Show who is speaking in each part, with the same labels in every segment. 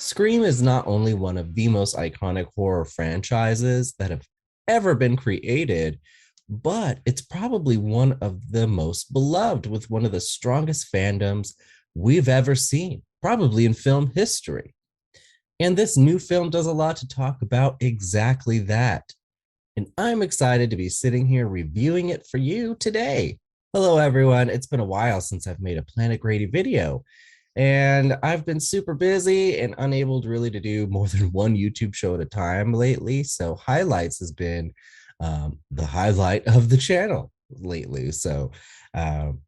Speaker 1: Scream is not only one of the most iconic horror franchises that have ever been created, but it's probably one of the most beloved with one of the strongest fandoms we've ever seen, probably in film history. And this new film does a lot to talk about exactly that. And I'm excited to be sitting here reviewing it for you today. Hello, everyone. It's been a while since I've made a Planet Grady video, and I've been super busy and unable to really to do more than one YouTube show at a time lately. So highlights has been the highlight of the channel lately. So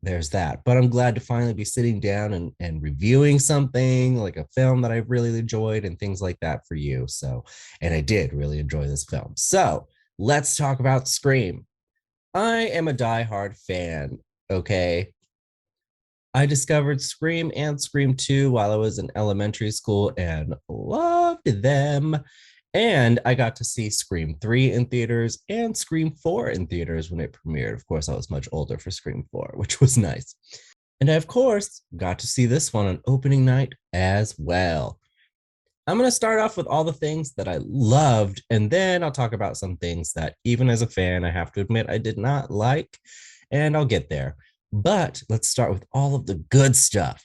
Speaker 1: there's that. But I'm glad to finally be sitting down and reviewing something like a film that I really enjoyed and things like that for you. So, and I did really enjoy this film. So let's talk about Scream. I am a diehard fan, okay? I discovered Scream and Scream 2 while I was in elementary school and loved them. And I got to see Scream 3 in theaters and Scream 4 in theaters when it premiered. Of course, I was much older for Scream 4, which was nice. And I, of course, got to see this one on opening night as well. I'm going to start off with all the things that I loved, and then I'll talk about some things that, even as a fan, I have to admit I did not like, and I'll get there. But let's start with all of the good stuff.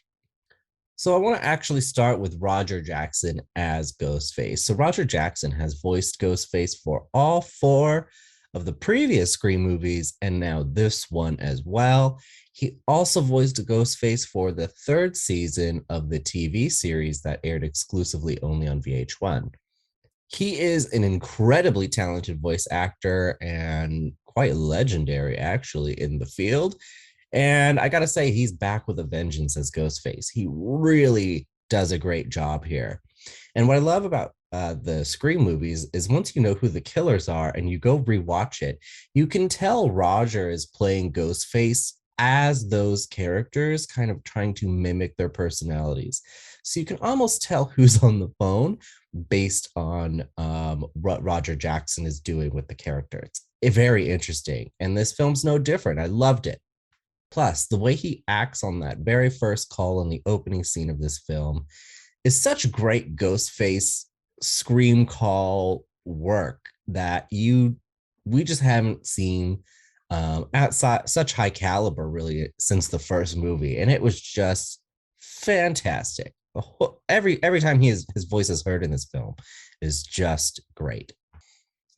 Speaker 1: So I want to actually start with Roger Jackson as Ghostface. So Roger Jackson has voiced Ghostface for all four of the previous Scream movies, and now this one as well. He also voiced a Ghostface for the third season of the TV series that aired exclusively only on VH1. He is an incredibly talented voice actor and quite legendary, actually, in the field. And I got to say, he's back with a vengeance as Ghostface. He really does a great job here. And what I love about the Scream movies is once you know who the killers are and you go rewatch it, you can tell Roger is playing Ghostface as those characters, kind of trying to mimic their personalities. So you can almost tell who's on the phone based on what Roger Jackson is doing with the character. It's very interesting. And this film's no different. I loved it. Plus, the way he acts on that very first call in the opening scene of this film is such great Ghostface scream call work that we just haven't seen at such high caliber really since the first movie, and it was just fantastic. Every time his voice is heard in this film is just great.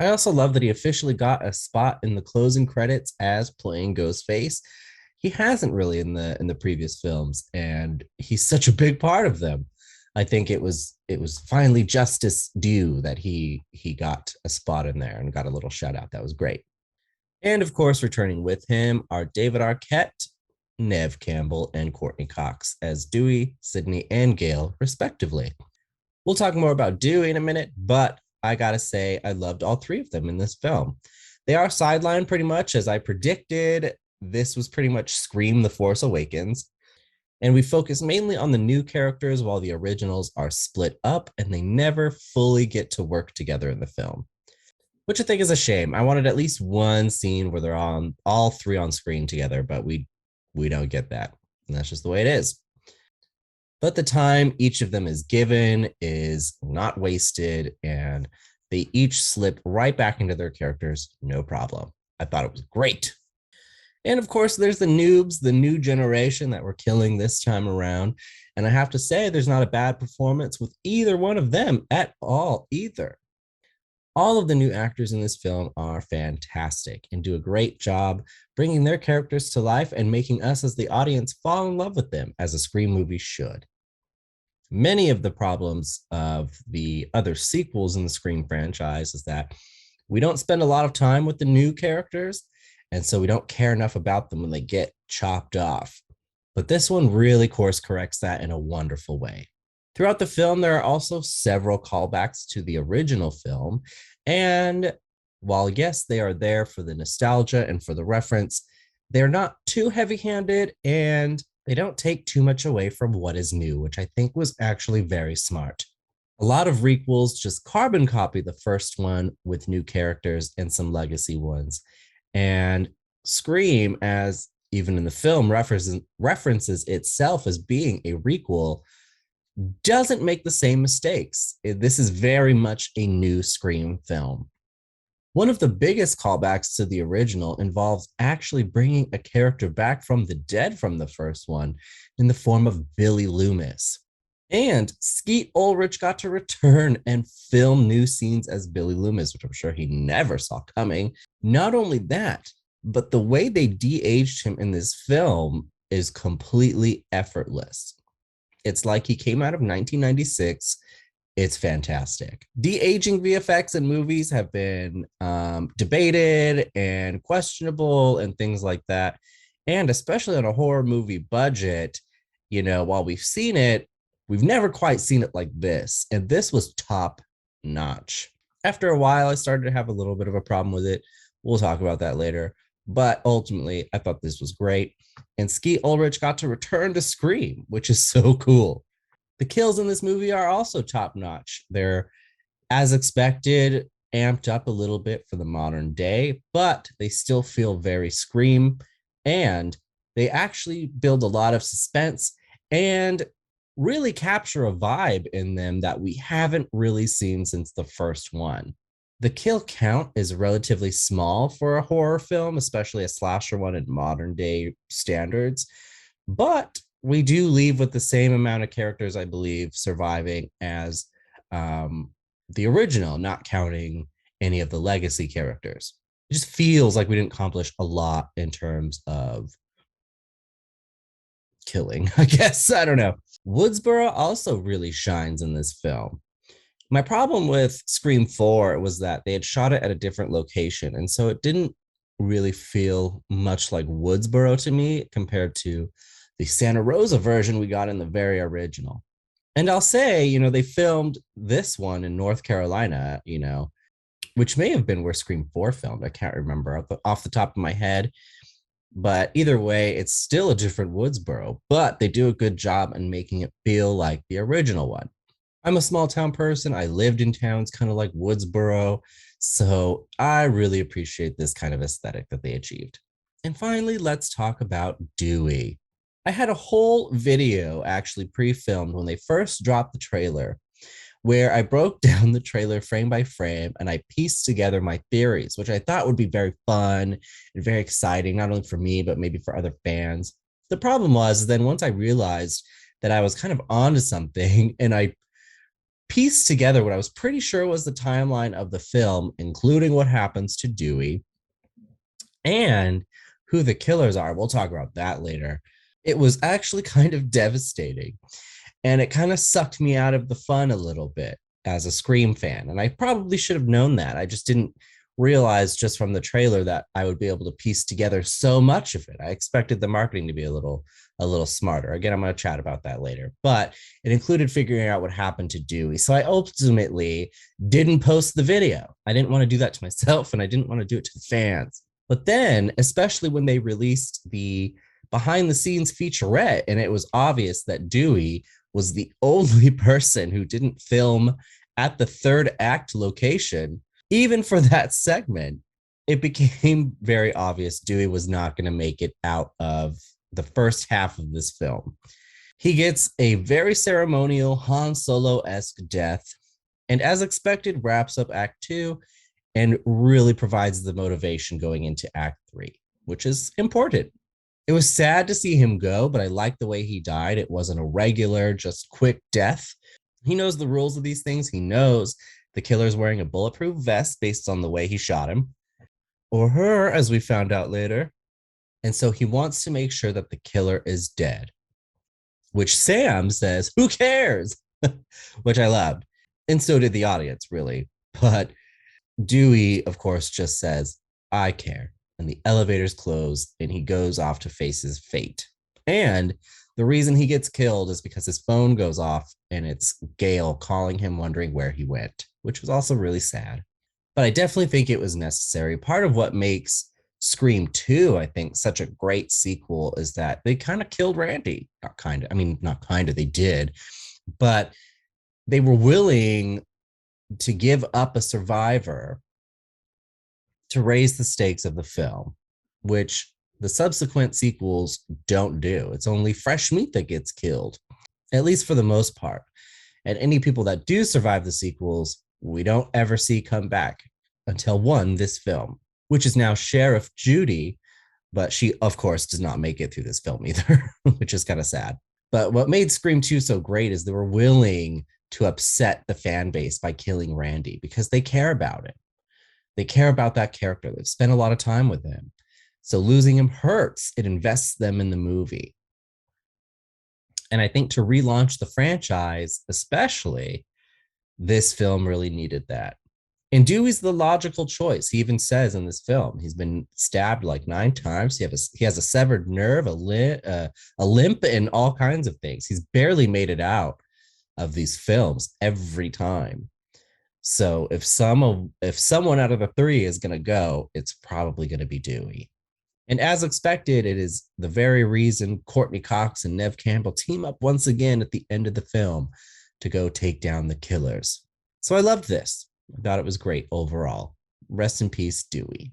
Speaker 1: I also love that he officially got a spot in the closing credits as playing Ghostface. He hasn't really in the previous films, and he's such a big part of them. I think it was finally justice due that he got a spot in there and got a little shout out. That was great. And of course, returning with him are David Arquette, Neve Campbell, and Courtney Cox as Dewey, Sidney, and Gail, respectively. We'll talk more about Dewey in a minute, but I gotta say, I loved all three of them in this film. They are sidelined pretty much as I predicted. This was pretty much Scream: The Force Awakens. And we focus mainly on the new characters while the originals are split up and they never fully get to work together in the film, which I think is a shame. I wanted at least one scene where they're on all three on screen together, but we don't get that. And that's just the way it is. But the time each of them is given is not wasted, and they each slip right back into their characters, no problem. I thought it was great. And of course, there's the noobs, the new generation that we're killing this time around. And I have to say, there's not a bad performance with either one of them at all, either. All of the new actors in this film are fantastic and do a great job bringing their characters to life and making us as the audience fall in love with them, as a Scream movie should. Many of the problems of the other sequels in the Scream franchise is that we don't spend a lot of time with the new characters, and so we don't care enough about them when they get chopped off. But this one really course corrects that in a wonderful way. Throughout the film, there are also several callbacks to the original film. And while, yes, they are there for the nostalgia and for the reference, they're not too heavy-handed and they don't take too much away from what is new, which I think was actually very smart. A lot of requels just carbon copy the first one with new characters and some legacy ones. And Scream, as even in the film references itself as being a requel, doesn't make the same mistakes. This is very much a new Scream film. One of the biggest callbacks to the original involves actually bringing a character back from the dead from the first one in the form of Billy Loomis. And Skeet Ulrich got to return and film new scenes as Billy Loomis, which I'm sure he never saw coming. Not only that, but the way they de-aged him in this film is completely effortless. It's like he came out of 1996. It's fantastic. De-aging VFX in movies have been debated and questionable and things like that. And especially on a horror movie budget, while we've seen it, we've never quite seen it like this. And this was top notch. After a while, I started to have a little bit of a problem with it. We'll talk about that later. But ultimately, I thought this was great. And Skeet Ulrich got to return to Scream, which is so cool. The kills in this movie are also top notch. They're, as expected, amped up a little bit for the modern day, but they still feel very Scream. And they actually build a lot of suspense and really capture a vibe in them that we haven't really seen since the first one. The kill count is relatively small for a horror film, especially a slasher one in modern day standards, but we do leave with the same amount of characters, I believe, surviving as the original, not counting any of the legacy characters. It just feels like we didn't accomplish a lot in terms of killing, I guess. I don't know. Woodsboro also really shines in this film. My problem with Scream 4 was that they had shot it at a different location. And so it didn't really feel much like Woodsboro to me compared to the Santa Rosa version we got in the very original. And I'll say, they filmed this one in North Carolina, which may have been where Scream 4 filmed. I can't remember off the top of my head. But either way, it's still a different Woodsboro, but they do a good job in making it feel like the original one. I'm a small town person. I lived in towns kind of like Woodsboro. So I really appreciate this kind of aesthetic that they achieved. And finally, let's talk about Dewey. I had a whole video actually pre-filmed when they first dropped the trailer, where I broke down the trailer frame by frame and I pieced together my theories, which I thought would be very fun and very exciting, not only for me, but maybe for other fans. The problem was then once I realized that I was kind of onto something and I pieced together what I was pretty sure was the timeline of the film, including what happens to Dewey and who the killers are. We'll talk about that later. It was actually kind of devastating. And it kind of sucked me out of the fun a little bit as a Scream fan. And I probably should have known that. I just didn't realize just from the trailer that I would be able to piece together so much of it. I expected the marketing to be a little smarter. Again, I'm going to chat about that later. But it included figuring out what happened to Dewey. So I ultimately didn't post the video. I didn't want to do that to myself, and I didn't want to do it to the fans. But then, especially when they released the behind the scenes featurette, and it was obvious that Dewey was the only person who didn't film at the third act location, even for that segment, it became very obvious Dewey was not going to make it out of the first half of this film. He gets a very ceremonial Han Solo-esque death, and as expected, wraps up Act 2 and really provides the motivation going into Act 3, which is important. It was sad to see him go, but I liked the way he died. It wasn't a regular, just quick death. He knows the rules of these things. He knows the killer's wearing a bulletproof vest based on the way he shot him, or her, as we found out later. And so he wants to make sure that the killer is dead, which Sam says, "Who cares?" which I loved. And so did the audience, really. But Dewey, of course, just says, "I care." And the elevators close and he goes off to face his fate. And the reason he gets killed is because his phone goes off and it's Gail calling him, wondering where he went, which was also really sad. But I definitely think it was necessary. Part of what makes Scream 2, I think, such a great sequel is that they kind of killed Randy. Not kind of, not kind of, they did. But they were willing to give up a survivor to raise the stakes of the film, which the subsequent sequels don't do. It's only fresh meat that gets killed. at least for the most part. And any people that do survive the sequels, we don't ever see come back until one, this film, which is now Sheriff Judy, but she, of course, does not make it through this film either, which is kind of sad. But what made Scream 2 so great is they were willing to upset the fan base by killing Randy because they care about it. They care about that character. They've spent a lot of time with him. So losing him hurts. It invests them in the movie. And I think to relaunch the franchise, especially, this film really needed that. And Dewey's the logical choice. He even says in this film, he's been stabbed like 9 times. He has a severed nerve, a limp, and all kinds of things. He's barely made it out of these films every time. So if someone out of the 3 is going to go, it's probably going to be Dewey. And as expected, it is the very reason Courtney Cox and Neve Campbell team up once again at the end of the film to go take down the killers. So I loved this. I thought it was great overall. Rest in peace, Dewey.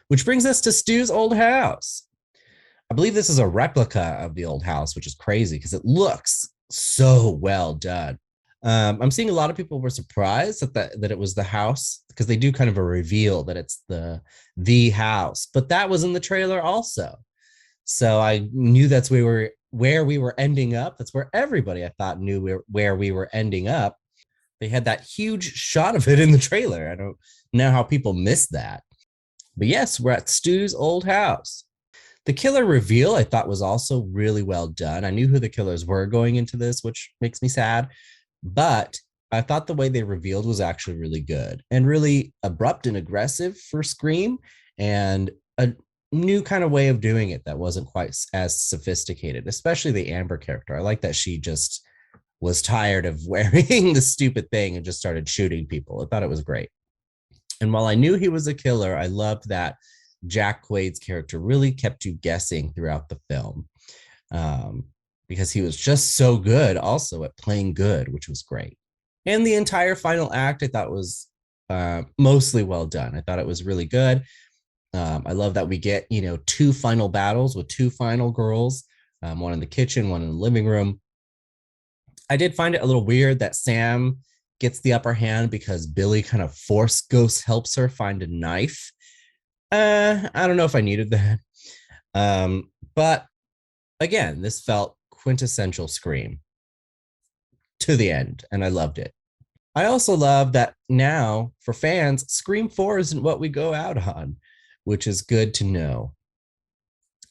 Speaker 1: Which brings us to Stu's old house. I believe this is a replica of the old house, which is crazy because it looks so well done. I'm seeing a lot of people were surprised that it was the house because they do kind of a reveal that it's the house, but that was in the trailer also. So I knew that's where we were ending up. That's where everybody I thought knew where we were ending up. They had that huge shot of it in the trailer. I don't know how people missed that. But yes, we're at Stu's old house. The killer reveal I thought was also really well done. I knew who the killers were going into this, which makes me sad. But I thought the way they revealed was actually really good and really abrupt and aggressive for Scream, and a new kind of way of doing it that wasn't quite as sophisticated, especially the Amber character. I like that she just was tired of wearing the stupid thing and just started shooting people. I thought it was great. And while I knew he was a killer, I loved that Jack Quaid's character really kept you guessing throughout the film. Because he was just so good also at playing good, which was great. And the entire final act I thought was mostly well done. I thought it was really good. I love that we get, 2 final battles with 2 final girls, one in the kitchen, one in the living room. I did find it a little weird that Sam gets the upper hand because Billy kind of force ghost helps her find a knife. I don't know if I needed that. But again, this felt quintessential Scream to the end, and I loved it. I also love that now for fans, Scream 4 isn't what we go out on, which is good to know.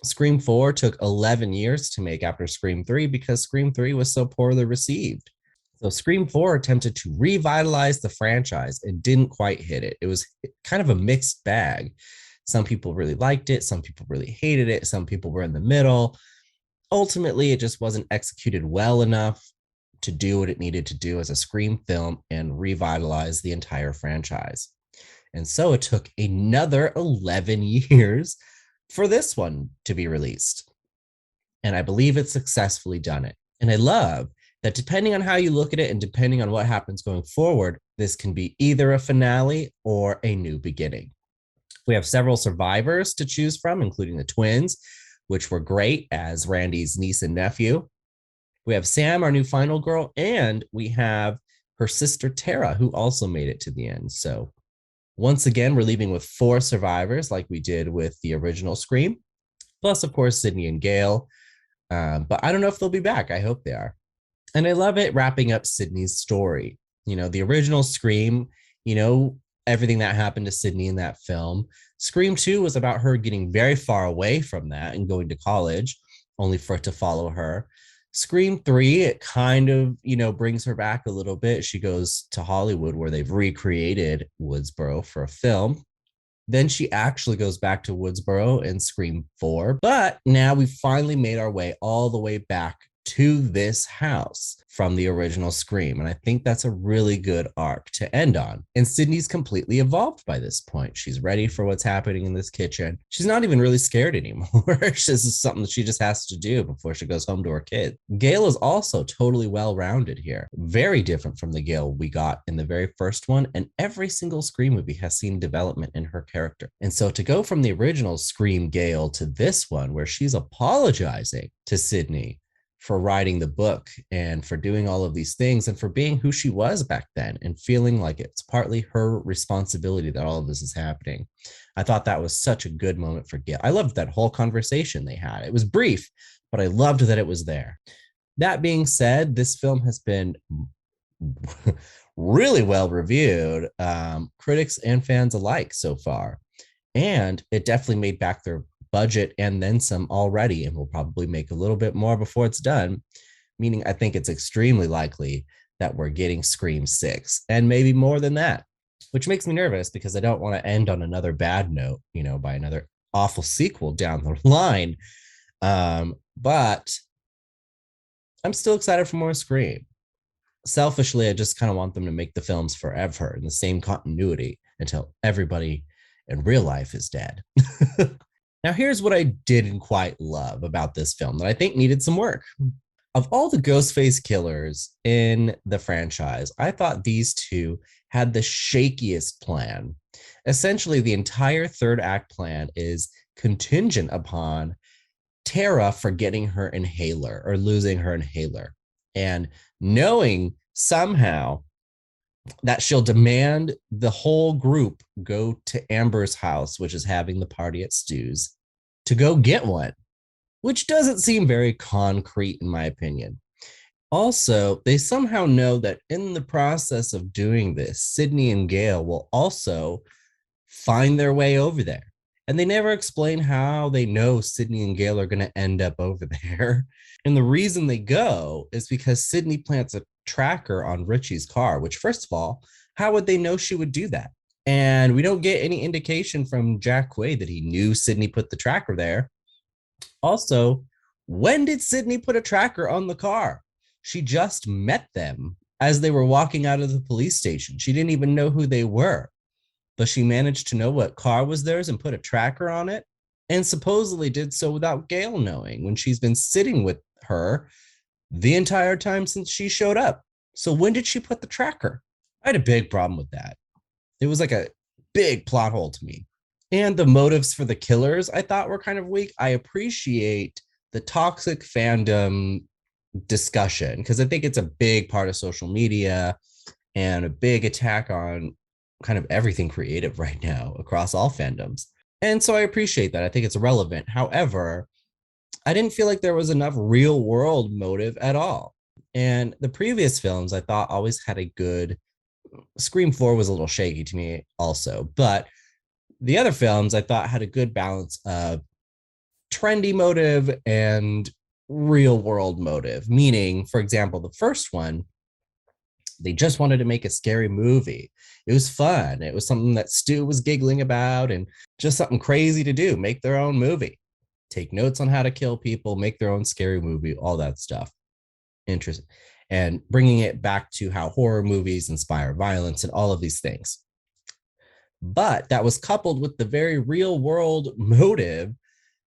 Speaker 1: Scream 4 took 11 years to make after Scream 3 because Scream 3 was so poorly received. So Scream 4 attempted to revitalize the franchise and didn't quite hit it. It was kind of a mixed bag. Some people really liked it. Some people really hated it. Some people were in the middle. Ultimately, it just wasn't executed well enough to do what it needed to do as a Scream film and revitalize the entire franchise. And so it took another 11 years for this one to be released. And I believe it's successfully done it. And I love that depending on how you look at it and depending on what happens going forward, this can be either a finale or a new beginning. We have several survivors to choose from, including the twins, which were great as Randy's niece and nephew. We have Sam, our new final girl, and we have her sister Tara, who also made it to the end. So once again, we're leaving with 4 survivors like we did with the original Scream, plus, of course, Sidney and Gail. But I don't know if they'll be back. I hope they are. And I love it wrapping up Sidney's story. The original Scream, everything that happened to Sidney in that film. Scream 2 was about her getting very far away from that and going to college, only for it to follow her. Scream 3, it kind of, brings her back a little bit. She goes to Hollywood where they've recreated Woodsboro for a film. Then she actually goes back to Woodsboro in Scream 4. But now we've finally made our way all the way back to this house from the original Scream. And I think that's a really good arc to end on. And Sidney's completely evolved by this point. She's ready for what's happening in this kitchen. She's not even really scared anymore. This is something that she just has to do before she goes home to her kid. Gail is also totally well-rounded here. Very different from the Gail we got in the very first one. And every single Scream movie has seen development in her character. And so to go from the original Scream Gail to this one, where she's apologizing to Sidney for writing the book and for doing all of these things and for being who she was back then and feeling like it's partly her responsibility that all of this is happening. I thought that was such a good moment for Gail. I loved that whole conversation they had. It was brief, but I loved that it was there. That being said, this film has been really well reviewed, critics and fans alike so far. And it definitely made back their budget and then some already, and will probably make a little bit more before it's done. Meaning, I think it's extremely likely that we're getting Scream 6 and maybe more than that, which makes me nervous because I don't want to end on another bad note, by another awful sequel down the line. But I'm still excited for more Scream. Selfishly, I just kind of want them to make the films forever in the same continuity until everybody in real life is dead. Now, here's what I didn't quite love about this film that I think needed some work. Of all the Ghostface killers in the franchise, I thought these two had the shakiest plan. Essentially, the entire third act plan is contingent upon Tara forgetting her inhaler or losing her inhaler and knowing somehow that she'll demand the whole group go to Amber's house, which is having the party at Stu's, to go get one, which doesn't seem very concrete in my opinion. Also, they somehow know that in the process of doing this, Sidney and Gail will also find their way over there. And they never explain how they know Sidney and Gail are going to end up over there. And the reason they go is because Sidney plants a tracker on Richie's car, which, first of all, how would they know she would do that? And we don't get any indication from Jack Quaid that he knew Sidney put the tracker there. Also, when did Sidney put a tracker on the car? She just met them as they were walking out of the police station. She didn't even know who they were, but she managed to know what car was theirs and put a tracker on it, and supposedly did so without Gail knowing when she's been sitting with her the entire time since she showed up. So when did she put the tracker? I had a big problem with that. It was like a big plot hole to me. And the motives for the killers I thought were kind of weak. I appreciate the toxic fandom discussion because I think it's a big part of social media and a big attack on kind of everything creative right now across all fandoms. And so I appreciate that. I think it's relevant. However, I didn't feel like there was enough real world motive at all. And the previous films I thought always had a good Scream 4 was a little shaky to me also, but the other films I thought had a good balance of trendy motive and real world motive. Meaning, for example, the first one, they just wanted to make a scary movie. It was fun. It was something that Stu was giggling about and just something crazy to do, make their own movie, take notes on how to kill people, make their own scary movie, all that stuff. Interesting. And bringing it back to how horror movies inspire violence and all of these things. But that was coupled with the very real world motive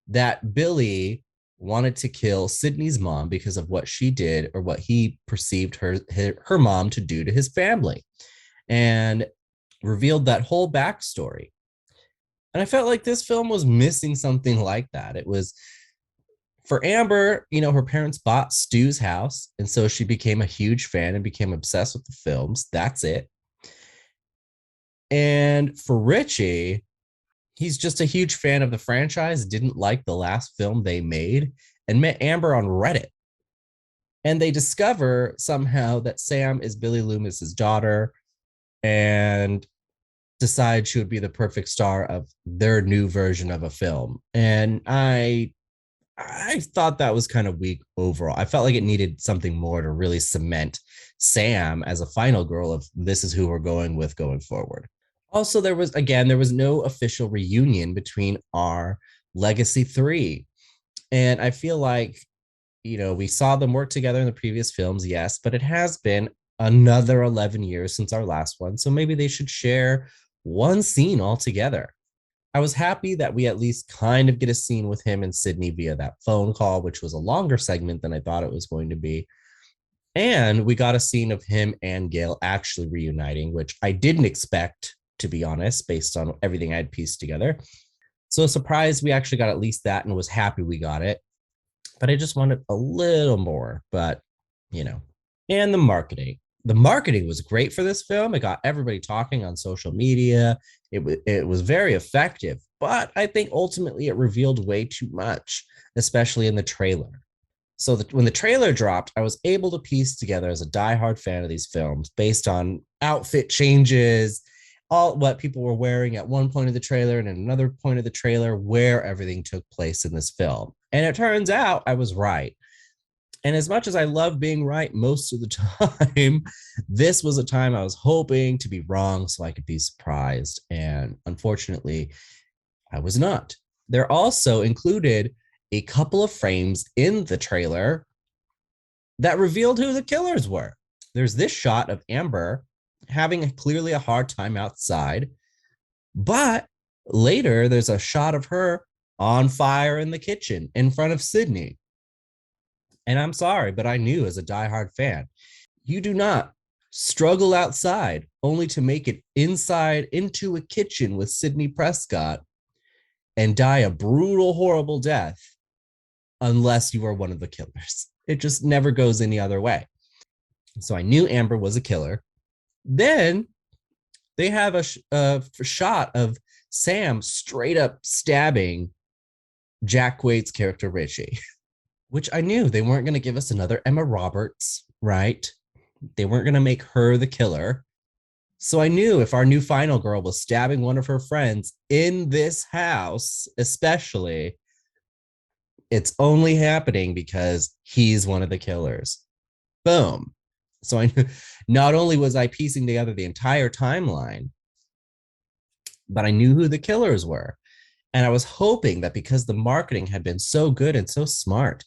Speaker 1: that Billy wanted to kill Sidney's mom because of what she did or what he perceived her mom to do to his family, and revealed that whole backstory. And I felt like this film was missing something like that. It was for Amber, her parents bought Stu's house, and so she became a huge fan and became obsessed with the films. That's it. And for Richie, he's just a huge fan of the franchise, didn't like the last film they made, and met Amber on Reddit. And they discover somehow that Sam is Billy Loomis's daughter and decide she would be the perfect star of their new version of a film. And I thought that was kind of weak overall. I felt like it needed something more to really cement Sam as a final girl of this is who we're going with going forward. Also, there was no official reunion between our Legacy 3. And I feel like, we saw them work together in the previous films, yes, but it has been another 11 years since our last one. So maybe they should share one scene altogether. I was happy that we at least kind of get a scene with him and Sidney via that phone call, which was a longer segment than I thought it was going to be. And we got a scene of him and Gail actually reuniting, which I didn't expect, to be honest, based on everything I'd pieced together. So surprised we actually got at least that and was happy we got it. but I just wanted a little more. But, you know, and the marketing. The marketing was great for this film. It got everybody talking on social media. It was very effective, but I think ultimately it revealed way too much, especially in the trailer. So when the trailer dropped, I was able to piece together as a diehard fan of these films based on outfit changes, all what people were wearing at one point of the trailer and at another point of the trailer, where everything took place in this film. And it turns out I was right. And as much as I love being right most of the time, this was a time I was hoping to be wrong so I could be surprised. And unfortunately, I was not. There also included a couple of frames in the trailer that revealed who the killers were. There's this shot of Amber having clearly a hard time outside, but later there's a shot of her on fire in the kitchen in front of Sidney. And I'm sorry, but I knew as a diehard fan, you do not struggle outside only to make it inside into a kitchen with Sidney Prescott and die a brutal, horrible death unless you are one of the killers. It just never goes any other way. So I knew Amber was a killer. Then they have a shot of Sam straight up stabbing Jack Quaid's character, Richie, which I knew they weren't going to give us another Emma Roberts, right? They weren't going to make her the killer. So I knew if our new final girl was stabbing one of her friends in this house, especially, it's only happening because he's one of the killers. Boom. So I knew, not only was I piecing together the entire timeline, but I knew who the killers were. And I was hoping that because the marketing had been so good and so smart,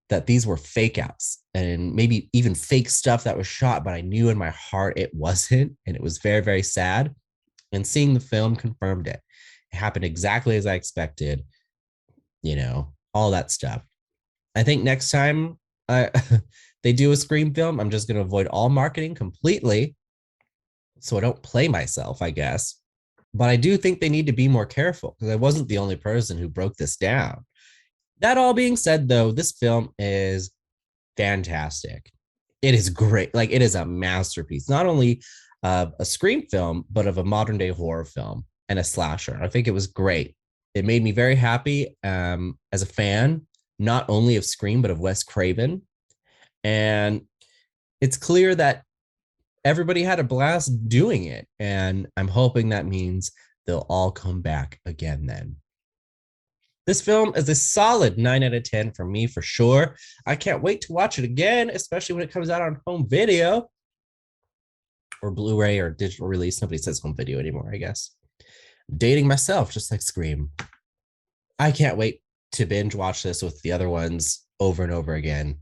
Speaker 1: that these were fake outs and maybe even fake stuff that was shot, but I knew in my heart it wasn't. And it was very, very sad. And seeing the film confirmed it. It happened exactly as I expected, all that stuff. I think next time they do a Scream film, I'm just going to avoid all marketing completely so I don't play myself, I guess. But I do think they need to be more careful because I wasn't the only person who broke this down. That all being said, though, this film is fantastic. It is great. Like, it is a masterpiece, not only of a Scream film, but of a modern day horror film and a slasher. I think it was great. It made me very happy as a fan, not only of Scream, but of Wes Craven. And it's clear that everybody had a blast doing it. And I'm hoping that means they'll all come back again then. This film is a solid 9 out of 10 for me, for sure. I can't wait to watch it again, especially when it comes out on home video or Blu-ray or digital release. Nobody says home video anymore, I guess. I'm dating myself, just like Scream. I can't wait to binge watch this with the other ones over and over again.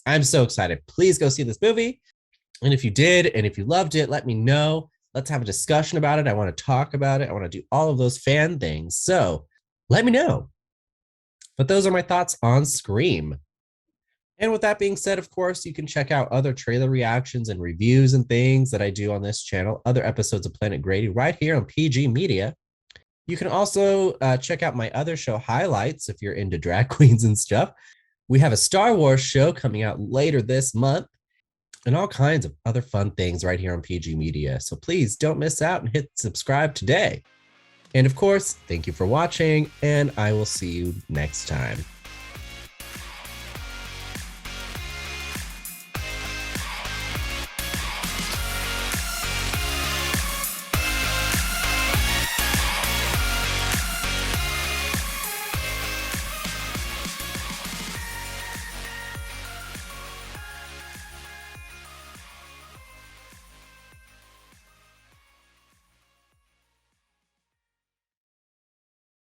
Speaker 1: I'm so excited. Please go see this movie. And if you did, and if you loved it, let me know. Let's have a discussion about it. I want to talk about it. I want to do all of those fan things. So let me know. But those are my thoughts on Scream. And with that being said, of course, you can check out other trailer reactions and reviews and things that I do on this channel, other episodes of Planet Grady right here on PG Media. You can also check out my other show highlights if you're into drag queens and stuff. We have a Star Wars show coming out later this month and all kinds of other fun things right here on PG Media. So please don't miss out and hit subscribe today. And of course, thank you for watching, and I will see you next time.